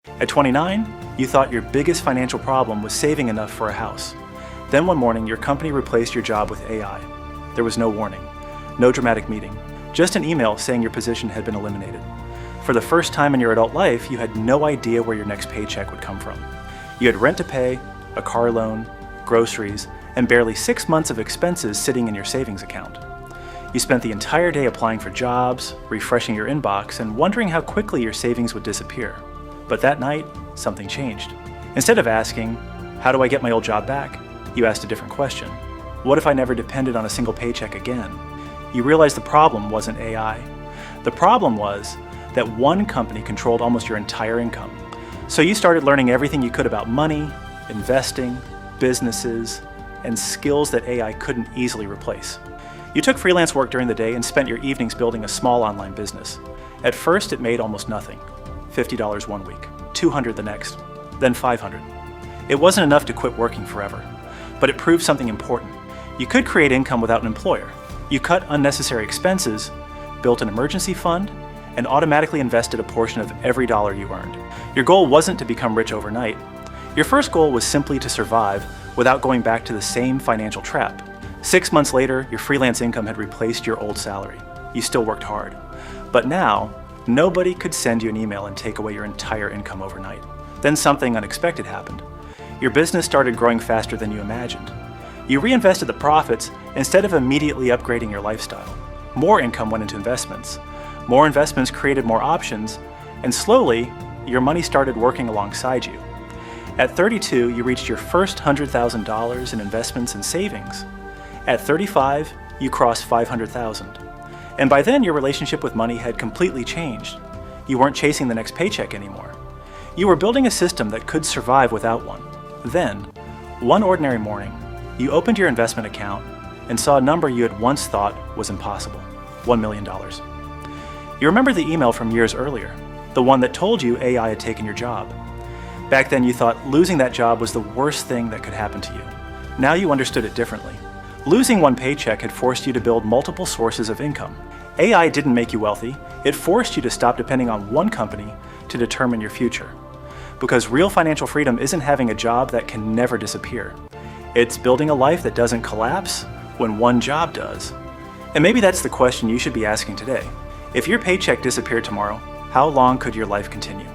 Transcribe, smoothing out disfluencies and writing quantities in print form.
At 29, you thought your biggest financial problem was saving enough for a house. Then one morning, your company replaced your job with AI. There was no warning, no dramatic meeting, just an email saying your position had been eliminated. For the first time in your adult life, you had no idea where your next paycheck would come from. You had rent to pay, a car loan, groceries, and barely 6 months of expenses sitting in your savings account. You spent the entire day applying for jobs, refreshing your inbox, and wondering how quickly your savings would disappear. But that night, something changed. Instead of asking, "How do I get my old job back?" you asked a different question. What if I never depended on a single paycheck again? You realized the problem wasn't AI. The problem was that one company controlled almost your entire income. So you started learning everything you could about money, investing, businesses, and skills that AI couldn't easily replace. You took freelance work during the day and spent your evenings building a small online business. At first, it made almost nothing. $50 one week, $200 the next, then $500. It wasn't enough to quit working forever, but it proved something important. You could create income without an employer. You cut unnecessary expenses, built an emergency fund, and automatically invested a portion of every dollar you earned. Your goal wasn't to become rich overnight. Your first goal was simply to survive without going back to the same financial trap. 6 months later, your freelance income had replaced your old salary. You still worked hard. But now, nobody could send you an email and take away your entire income overnight. Then something unexpected happened. Your business started growing faster than you imagined. You reinvested the profits instead of immediately upgrading your lifestyle. More income went into investments. More investments created more options, and slowly, your money started working alongside you. At 32, you reached your first $100,000 in investments and savings. At 35, you crossed $500,000. And by then, your relationship with money had completely changed. You weren't chasing the next paycheck anymore. You were building a system that could survive without one. Then, one ordinary morning, you opened your investment account and saw a number you had once thought was impossible, $1 million. You remember the email from years earlier, the one that told you AI had taken your job. Back then, you thought losing that job was the worst thing that could happen to you. Now you understood it differently. Losing one paycheck had forced you to build multiple sources of income. AI didn't make you wealthy. It forced you to stop depending on one company to determine your future. Because real financial freedom isn't having a job that can never disappear. It's building a life that doesn't collapse when one job does. And maybe that's the question you should be asking today. If your paycheck disappeared tomorrow, how long could your life continue?